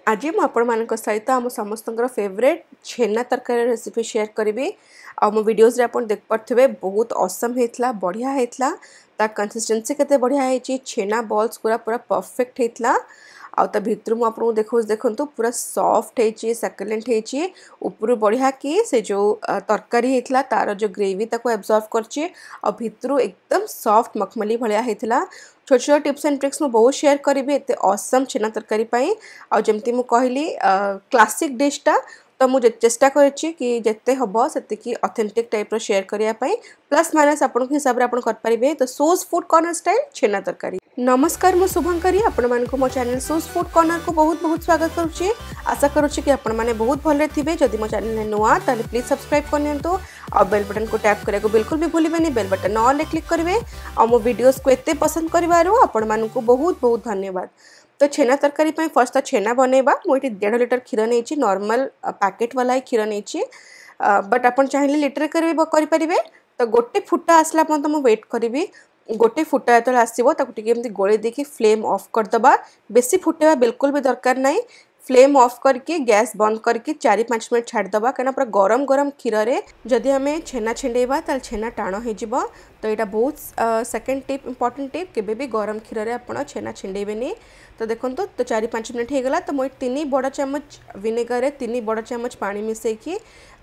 आज मुझे सहित आम समस्त फेवरेट छेना तरकारी रेसिपी शेयर करी आ मो वीडियोस रे अपन देख पारे बहुत असम होता बढ़िया होता ता कंसिस्टेंसी केते बढ़िया है छेना बॉल्स पूरा पूरा परफेक्ट होता आ भितर मुझे देखो पूरा सॉफ्ट है सैकुलेंट है ऊपर बढ़िया कि से जो तरकारी होता तार जो ग्रेवी ताको एब्जॉर्व करछि आ भितर एकदम सॉफ्ट मखमली भलिया होता छोट छोट टिप्स एंड ट्रिक्स मु बहुत शेयर करी एत असम छेना तरकारी पाई आ जमती मु कहली क्लासिक डिशटा तो मुझे चेष्टा करछि कि जिते हम से ऑथेंटिक टाइप रो शेयर करिया पाई प्लस माइनस आपण हिसाब रे आपण कर परिबे तो सोज फूड कॉर्नर स्टाइल छेना तरकारी। नमस्कार मु शुभंकरी आपण मानको मो चैनल सोज फूड कॉर्नर को बहुत बहुत स्वागत करुछि। आशा करुछि कि आपण माने बहुत भले थिबे। जदि मो चैनल नुआ ताले प्लीज सब्सक्राइब करनियंतो और बेल बटन को टैप करे को बिल्कुल भी भूलिबेनी। बेल बटन ऑल रे क्लिक करिवे और मो वीडियोस को एते पसंद करिवारो आपण मानको बहुत बहुत धन्यवाद। तो छेना तरकारी पाई फर्स्ट छेना बनैबा मुझे 1.5 लीटर क्षीर नहीं नॉर्मल पैकेट वाला क्षीर नहीं बट आपन चाहिए लिटर करें तो गोटे फुटा आसला पर्यंत मुझे वेट करी गोटे फुटा जो आसो ताकि गोले देखिए फ्लेम ऑफ करदबा बेसी फुटेवा बिल्कुल भी दरकार नहीं फ्लेम ऑफ करके गैस बंद करके 4-5 मिनट छाड़दबा कहीं पूरा गरम गरम क्षीर रे जदि आम छेना छिंडेबा ताल छेना टाण हो तो यहाँ बहुत सेकेंड टिप इंपोर्टेंट टिप केबे भी गरम क्षीर रे आपण छेना छिंडेबेनी। तो देखो तो 4-5 मिनट होगला तो मुझे 3 बड़ चामच विनेगर रे 3 बड़ चामच पानी मिसेकी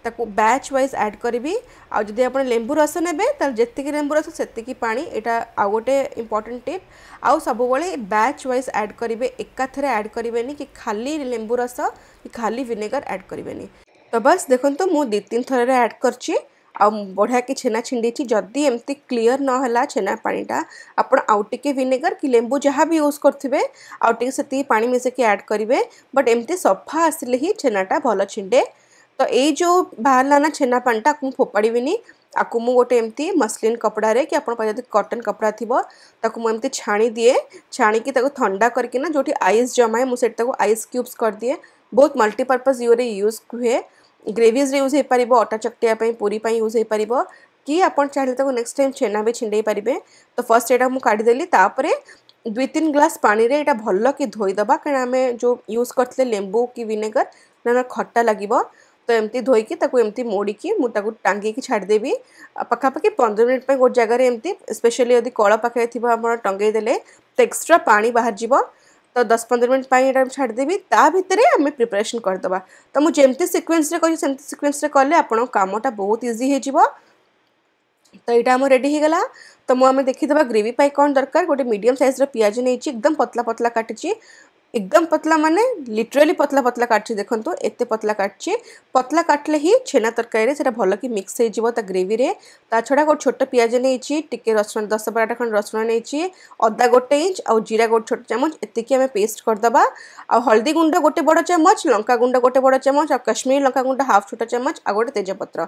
ताकू बैच वाइज ऐड करी आ जदि आप लेंबू रस ने जी लेंबू रस से पानी यहाँ आउ गोटे इंपोर्टेंट टिप आउ सब बैच वाइज ऐड करेंगे एकाथरे ऐड करेंगे कि खाली लेंबू रस कि खाली विनेगर ऐड करेंगे। तो बस देखो तो मुझे 2-3 थर ऐड करछि आ बढ़िया कि छेना छिंडी जदि एमती क्लीयर नहला छेना पानीटा आपण आउ टिके विनेगर कि लेंबू जहाँ भी यूज करथिबे आउ टिके सेती पानी मिसेकी ऐड करेंगे बट एमती सफा आसिले ही छेनाटा भल छिंडे। तो ये जो बाहर ना छेना पानीटा आपको फोपाड़ीनी आपको मु गोटे एमती मसलिन कपड़ा रे कि आप कॉटन कपड़ा थी ताकू मुझे छाणी दिए छाणिकी ठंडा करके ना जो आइस जमाए मुझे आइस क्यूब्स कर दिए बहुत मल्टीपर्पज यूरे यूज हुए ग्रेवीज यूज हो पार अटा चकटिया पूरी यूज हो पार कि आप चाहिए नेक्स्ट टाइम छेना भी छिंडे पारे। तो फर्स्ट यहाँ मुझे काढ़ीदेली 2-3 ग्लास पानी रे एटा भल कि धोईदबा कहीं आम जो यूज करते लेंबू कि विनेगर ना खट्टा लगे तो एमती धोईकी एमती मोड़िकी मुझे टांगी छाड़देवी पखापाखि 15 मिनट पर गोटे जगह एमती स्पेशली यदि कल पाखे थी टंगे देले तो एक्सट्रा पानी बाहर जीव तो 10-15 मिनट पर छाड़देवी ता भितर आम प्रिपरेशन करदबा। तो मुझे जमती सिक्वेन्स सेमती सिक्वेन्स कले आपण कामटा बहुत इजी हो। तो यहाँ आम रेडी हो गला तो मुझे देखीदबा ग्रेवी पाई कौन दरकार गोटे मीडियम साइज पियाज नहीं एकदम पतला पतला काटी एकदम पतला माने लिटराली पतला पतला काटछि देखंतु एते पतला काटछि पतला काटले ही छेना तरकारी रे सेटा भल कि मिक्स हो जिवो ता ग्रेवी रे। ता छडा गोटे छोट पियाज नहीं टिके रसुण 10-12टा खंड रसुण नहीं अदा 1 इंच आ जीरा गोटे छोट चामच एतिकी आम पेस्ट करदबा आ हल्दी गुंड गोटे बड़ चामच लंका गुंड गोटे बड़ चामच आ कश्मीरी लंका गुंड हाफ छोटा चामच आ गोटे तेजपत्र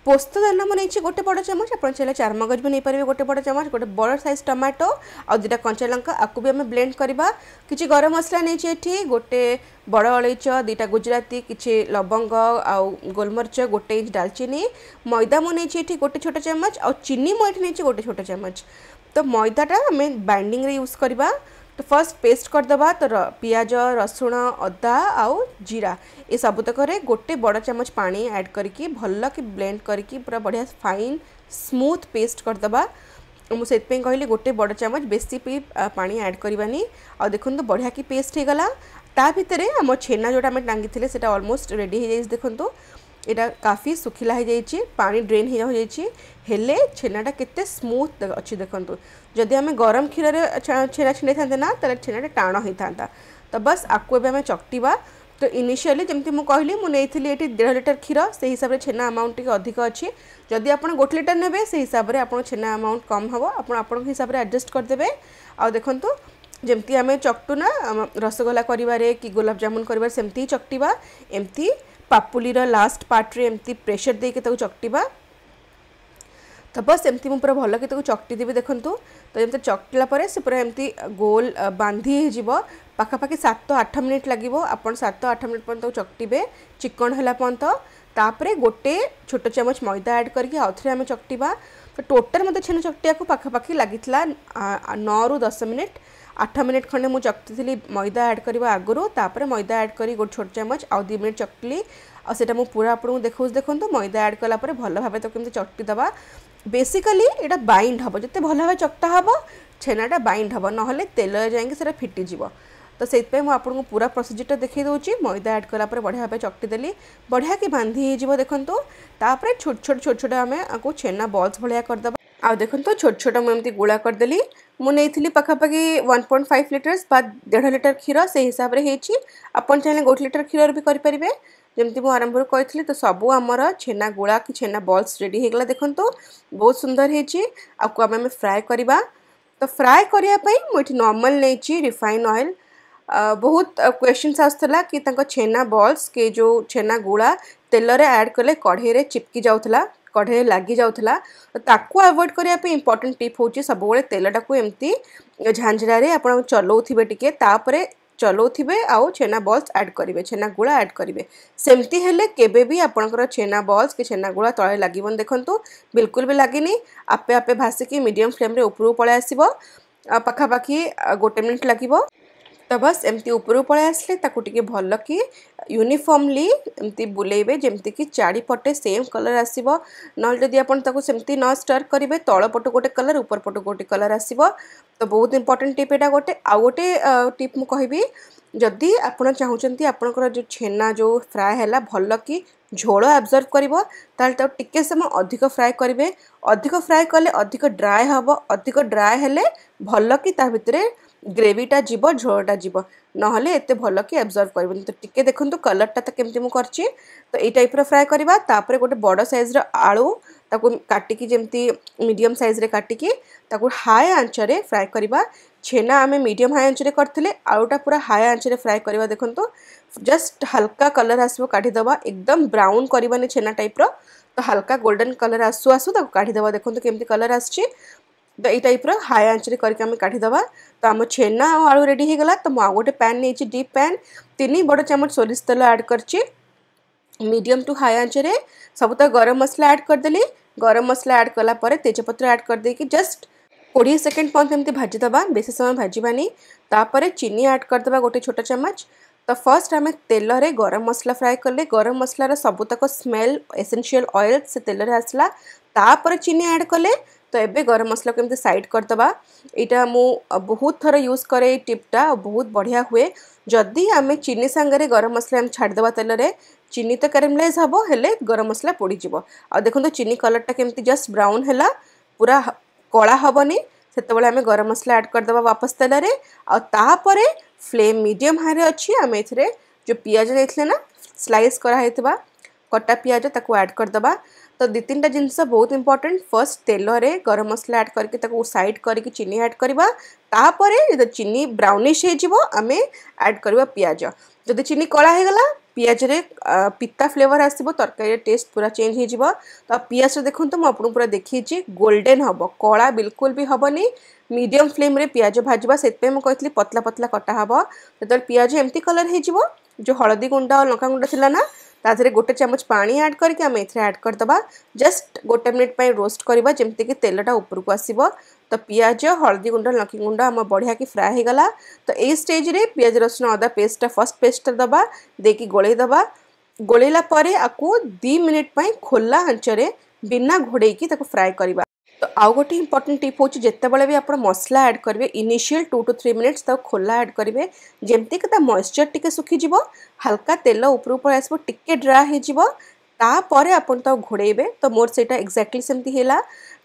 पोस्त दाना नहीं गोटे बड़ चामच आप चाहिए चारमगज भी नहीं पारे गोटे बड़ चामच गोटे बड़ साइज टमाटो आ 2टा कंचा लंका आपको भी आम ब्लेंड करवा किछि गरम मसला नहीं गोटे बड़ अलैच 2टा गुजराती किसी लवंग आउ गोलमरिच 1 इंच डालचीनी मैदा मु नहीं गोटे छोटा चामच आ चीनी मुझे नहीं गोटे छोटा चामच। तो मैदाटा आम बाइंडिंग रे यूज करवा। तो फर्स्ट पेस्ट करदबा तो पियाज रसुण अदा आउ जीरा ये सबतक गोटे बड़ चामच पानी ऐड करके भल कि ब्लेंड करके पूरा बढ़िया फाइन स्मूथ पेस्ट करदबा। मुझे कहली गोटे बड़ चामच बेसी भी पानी ऐड करवानी आ देखो तो बढ़िया कि पेस्ट हो गला ता भितर आम छेना जोटा आम टांगी थे से ऑलमोस्ट रेडी हो जाए देखो यहाँ काफ़ी सुखिला हो जाए पानी ड्रेन हो जाए छेनाटा केते स्मूथ अच्छी देखो जदि आम गरम क्षीर छेना छिंडे था ना तो छेनाटा टाण होता। तो बस आपको आम चकटिबा। तो इनिशियली जमती मुझे कहली मुझे 1.5 लीटर क्षीर से हिसाब से छेना अमाउंट टी अधिक अच्छी जदि आप 1 लीटर ने से हिसाब से आप छेना अमाउंट कम हम आप हिसाब से एडजस्ट करदे। आ देखो जमती आम चकटू ना रसगोला करिवारे कि गुलाब जामुन करिवारे सेमती चकटिबा एमती पापुलीर लास्ट पार्ट रे एमती प्रेशर देके ताको चकटिबा। तो बस एमती मुझे पूरा भल कि चकटी देवी देखूँ तो जमी चकटिला से पूरा एमती गोल बांधी हो पाखापाखि 7-8 मिनिट लगे आप 7-8 मिनिट पर्यंत चकटे चिकन है पर्यंत तापरे गोटे छोट चामच मैदा ऐड करके आउ थे आम चकटिबा। तो टोटाल मतलब छेना चकटिया को पाखापाखि लगी 9-10 मिनिट 8 मिनिट खंडे मु चकती मैदा ऐड करबा आगुरु तापर मैदा ऐड करी गोटे छोट चमच आ 2 मिनिट चकली आ सेटा मु पूरा आपन देखौस देखंतु मैदा ऐड कला पर भल भाबे तो केमती चकटी दबा बेसिकली एटा बाइंड हबो जते भल भाबे चकटा हबो छेनाटा बाइंड हबो नहले तेल जाएंगे सेटा फिटी जिवो तो से आपको पूरा प्रोसीजर देखी दूसरी मैदा ऐड कला बढ़िया भाव चकटी देली बढ़िया कि बांधी हो देखो तापर छोट छोट आम आपको छेना बॉल्स भाया करदे आ देखो छोट छोट मुझे गुला करदेली मुझे पखापाखि 1.5 लिटर्स बा 1.5 लिटर क्षीर से हिसाब से आपन चाहिए 1 लिटर क्षीर भी करेंगे जमती मुझे आरंभ कही तो सबू आमर छेना गुला कि छेना बॉल्स रेडी होगला देखो बहुत सुंदर होको आम फ्राए करवा तो फ्राए करने मुझे नॉर्मल नहीं रिफाइन ऑयल बहुत क्वेश्चन आसला कि छेना बॉल्स के जो छेना गुड़ा तेल रे ऐड कले कढ़ई रे चिपकी जाउथला कढ़ई लगी जाउथला तो ताकू अवॉइड करने इंपोर्टेंट टिप होची सब बेले तेलटा को एमती झांझरा रे आपण चलाउथिबे टिके तापरे चलाउथिबे आउ छेना बॉल्स ऐड करिवे छेना गुड़ा ऐड करिवे सेमती हेले केबे भी आपनकर छेना बॉल्स के छेना गुड़ा तळे लागिबन देखंतु बिल्कुल भी लागिनी आपे आपे भासिकी मीडियम फ्लेम रे ऊपर पळे आसीबो पखापाखि 1 मिनिट लागिबो तो बस एमती ऊपर पड़े आसले टे भल कि यूनिफॉर्मली एमती बुलेबे जमती कि चारिपटे सेम कलर आसीबो न जदि आपन ताको सेमती न स्टर करेंगे तल पट गोटे कलर ऊपर पट गोटे कलर आसीबो तो बहुत इंपोर्टेंट टिप एटा गोटे आउ गोटे टिप मु कहबी जदि आपन चाहूचंती आपनकर जो छेना जो फ्राए हैला भल कि झोल एब्जर्व करिवो ताल तो टिके समय अधिक फ्राए करेंगे अधिक फ्राए कले अधिक ड्राए हबो अधिक ड्राए हेले भल कि ता भितरे ग्रेवीटा जीव झोलटा जीव नहले एते भल कि एब्जर्व करबनी तो टिके देखंतु कलरटा तो केमती मु करछि तो एई टाइप रो फ्राए करबा तापरे गोटे बड़ साइज रो आलू ताकू काटिकी जेमती मीडियम साइज रे काटिकी ताकू हाई आंच रे फ्राए करबा छेना आमे मीडियम हाई आंच रे करथिले आलूटा पूरा हाई आंच रे फ्राए करबा देखंतु जस्ट हल्का कलर आसबो काढी दबा एकदम ब्राउन करबानी छेना टाइप रो तो हल्का गोल्डन कलर आसु आसु ताकू काढी दबा देखंतु केमती कलर आछी तो यही टाइप हाई आंच रे करके आम काढ़ीदबा तो आम छेना आलू रेडी होगला तो मुझे गोटे पैन नहीं डीप पैन 3 बड़ चमच सोरिष तेल ऐड करची मीडियम टू हाई आंच रे सब तो गरम मसला ऐड करदेली गरम मसला ऐड कला परे तेजपत्र ऐड कर देकी जस्ट 20 सेकेंड पर्यंत एमती भाजीदबा बेसी समय भाजबानी तापर चीनी ऐड करदबा गोटे छोटा चमच तो फर्स्ट आम तेल रे गरम मसला फ्राए कले गरम मसलार सबुतक स्मेल एसेंशियल ऑयल से तेल रे आसला तापर चीनी ऐड कले तो एबे गरम मसला को एमती साइड करदबा यहाँ मु बहुत थर यूज करे टिपटा बहुत बढ़िया हुए जदि आम चीनी सांगरे गरम मसला छाड़देवा तेल रे चीनी तो कैरामलाइज हबो हेले गरम मसला पोड़ी जिवो आ देखो चीनी कलरटा केमती जस्ट ब्राउन हैला पूरा कला हबनी सेतेबेले आम गरम मसला ऐड करदबा वापस तेल रे आ तापरे फ्लेम मीडियम हाई रे अच्छी आम एथिरे जो पियाज लेथिले ना स्लाइस करा हेतिबा कटा पियाज ताकू ऐड करदबा तो 2-3टा जिनस बहुत इंपोर्टेंट फर्स्ट तेल रे गरम मसला ऐड करके ताकू साइड करके चीनी ऐड करबा तापरे जब चीनी ब्राउनिश हो जिवो आमे ऐड करबा पियाज जदि चीनी कला हो गला पियाज रे पिता फ्लेवर आसीबो तरकारी टेस्ट पूरा चेंज हो जिवो तो पियाज रे देखंतु म आपन पूरा देखिछि गोल्डन हबो कला बिल्कुल भी हबनी मीडियम फ्लेम रे पियाज भाजबा सेतपे म कहतली पतला पतला कटा हबो तदर पियाज एम्ति कलर हो जिवो जो हळदी गुंडा और लंका गुंडा थिला ना ताधरे गोटे चमच पानी ऐड करके आम एथरे ऐड करदबा जस्ट 1 मिनिट पई रोस्ट करबा जेमति कि तेलटा ऊपर को आसीबो तो पियाज हळदी गुंडा लंकी गुंडा आम बढ़िया कि फ्राए हो गला तो ए स्टेज रे पियाज रसुन अदा पेस्ट फर्स्ट पेस्ट दबा देकी गोळेई दबा गोळेला परे आकु 2 मिनिट पई खोला आंच रे बिना घोड़े की ताको फ्राए करबा तो आउ गोटे इंपोर्टेंट टिप होची जेतेबेले भी आपण मसला ऐड करेंगे इनिशियल 2 to 3 मिनिट्स तक खोला ऐड करेंगे जेमती कि मॉइस्चर टिके सुखी जिवो हल्का तेल ऊपर ऊपर आसबो टिके ड्राई हो जिवो तापरे आपण तो घोड़ेबे तो मोर सेटा एक्जाक्टली सेमती हैला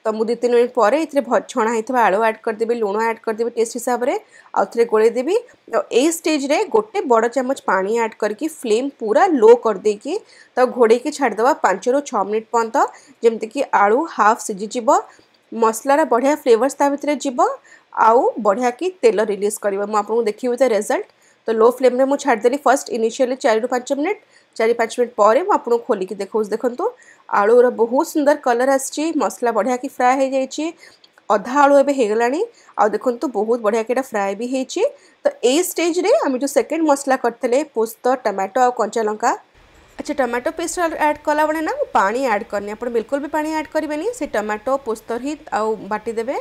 तो मु 2-3 मिनिट पर इतरे छणा हेतबा आलू ऐड कर देबी लूण ऐड कर देबी टेस्ट हिसाब रे आ थरे गोळे देबी तो ए स्टेज रे गोटे बड़ चमच पानी ऐड करके फ्लेम पूरा लो कर देकी तो घोड़े की छाड़ दबा 5 ରୁ 6 मिनिट पर्यंत जेमती कि आलू हाफ सिझी जिवो मसलार बढ़िया फ्लेवर्स ता भितरे जिवो आउ बढ़िया कि तेल रिलीज करबा मु आपन देखिबे त रिजल्ट तो लो फ्लेम रे मु छाड़ देली फर्स्ट इनिशियली 4 ରୁ 5 मिनिट 4-5 मिनिट पर मु आपन खोली कि देखौस देखंतु आलूर बहुत सुंदर कलर आछि मसला बढ़िया कि फ्राए हो जाइछि अधा आलू एबे हे गलानी आ देखंतु बहुत बढ़िया कि फ्राए भी हेछि तो ए स्टेज रे हम जो सेकंड मसला करथले पोस्त टमाटो आ कंचा लंका अच्छा टमाटो पेस्ट ऐड कला बने ना पानी ऐड करनी आप बिल्कुल भी पानी ऐड करेंगे से टमाटो पोस्तर ही बाटी देवे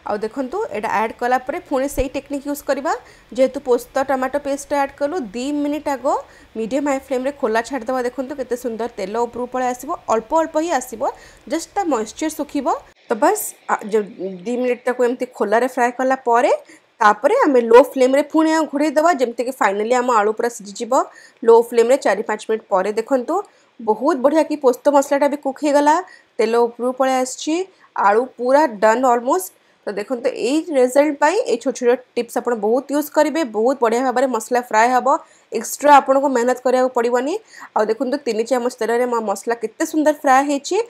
आउ देखंतु एटा ऐड कला परे पुणी सही टेक्निक यूज करबा जेहेतु पोस्त टमाटो पेस्ट ऐड कलु 2 मिनिट आगो मीडियम हाई फ्लेम रे खोला छाड़ दबा। देखंतु केते सुंदर तेल ऊपर पळे आसीबो अल्प अल्प ही आसीबो जस्ट ता मॉइस्चर सुखिबो। तो बस जो 2 मिनिट तक एमती खोला रे फ्राई कला परे तापरे आमे लो फ्लेम रे पुणी घुड़े दबा जेमते कि फाइनली आम आलू पूरा सिझी जिवो लो फ्लेम रे 4-5 मिनिट परे। देखंतु बहुत बढ़िया कि पोस्त मसलाटा भी कुक हो गला तेल ऊपर पळे आछि आलू पूरा डन ऑलमोस्ट। तो देखो तो यही रिजल्ट पाई ए छोट छोट टिप्स आप बहुत यूज करेंगे बहुत बढ़िया भाव में मसला फ्राए हम एक्सट्रा आपन को मेहनत करा पड़ोनी। आ देखो तो 3 चामच तेल में मसला केते सुंदर फ्राए होती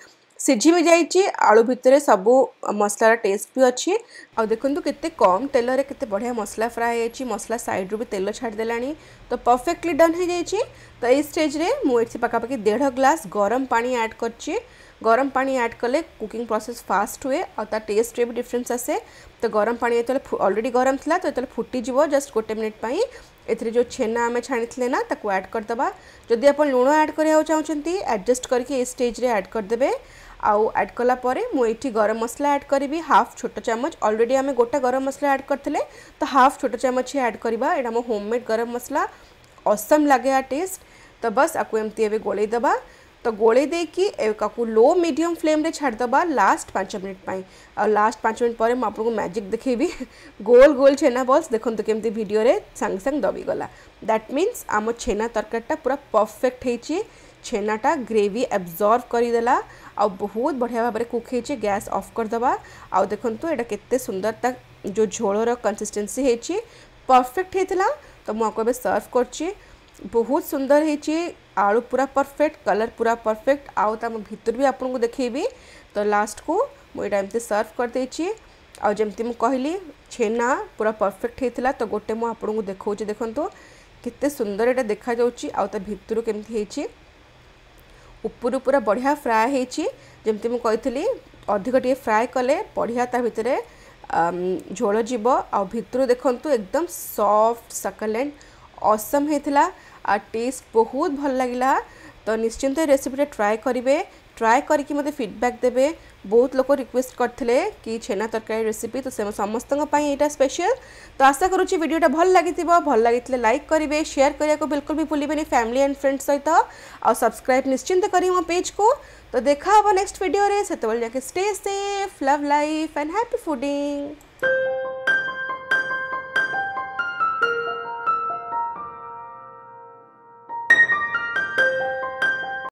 सिझी भी जाइए आलू भितर सबू मसलार टेस्ट भी अच्छी। आ देखो केते कम तेल रे केते बढ़िया मसला फ्राए होती मसला साइड रू भी तेल छाड़देला तो परफेक्टली डन हो जाइए। तो ये स्टेज रे मुझे पखापाखि 1.5 ग्लास गरम पानी ऐड कर गरम पानी ऐड कले कुकिंग प्रोसेस फास्ट हुए और ता टेस्ट रे भी डिफरेंस आसे। तो गरम पानी ये ऑलरेडी गरम थिला तो ये फुटी जीवो जस्ट गोटे मिनिट पाई एथरे जो छेना आमे छाणी ना ताको ऐड कर दबा। जदि आप लुण ऐड करिया चाहउछंती एडजस्ट करके ए स्टेज रे ऐड कर देबे। आउ ऐड कला परे मु एठी गरम मसला ऐड करी हाफ छोट चामच ऑलरेडी आमे गोटा गरम मसला ऐड करथिले तो हाफ छोट चामच ही ऐड करबा। एटा मो होममेड गरम मसला ऑसम लागे आ टेस्ट। तो बस आकु एमती एबे गोले दबा। तो गोले देकी काकू लो मीडियम फ्लेम रे छाड़ दबा लास्ट 5 मिनिट पाई। और लास्ट 5 मिनिट पर मैं आपको मैजिक देखेबी गोल गोल छेना बॉल्स देखंतु केमती वीडियो रे संग संग दबी गला। दैट मीन्स आम छेना तरकारीटा पूरा परफेक्ट हेची छेनाटा ग्रेवी एब्जॉर्व करिदेला आ बहुत बढ़िया भाव में कुक हेची। गैस ऑफ कर दबा। आ देखंतु एटा केते सुंदर तक जो झोलर कंसिस्टेंसी हेची परफेक्ट हेतला। तो मु आपको सर्व करची बहुत सुंदर हेची आलू पूरा परफेक्ट कलर पूरा परफेक्ट आउ तम भितर भी आपको देखेबी। तो लास्ट को मुझे एमती सर्व कर देची आ जमती मु कहली छेना पूरा परफेक्ट हेतला। तो गोटे मु आपको देखौची देखंतु केते सुंदर एटा देखा जाउची आ ता भितर केमती हेची ऊपर पूरा बढ़िया फ्राए हेची जमती मु कहितली अधिक टे फ्राए कले बढ़िया ता भितर झोल जीव आ भितर देखंतु एकदम soft succulent awesome हेतला a test बहुत भल लगिला। तो निश्चिंत रेसिपी ट्राए करेंगे ट्राए करके मते फीडबैक देबे। बहुत लोग रिक्वेस्ट करथिले कि छेना तरकारी रेसिपी तो से समस्त एटा स्पेशल। तो आशा करूची वीडियोटा भल लगी लाइक करेंगे शेयर करिया को बिल्कुल भी भूलिबेनी फैमिली एंड फ्रेंड्स सहित आ सब्सक्राइब निश्चिंत करी मो पेज को। तो देखा हम नेक्स्ट वीडियो रे सेतबेल जाके stay safe love life and happy fooding.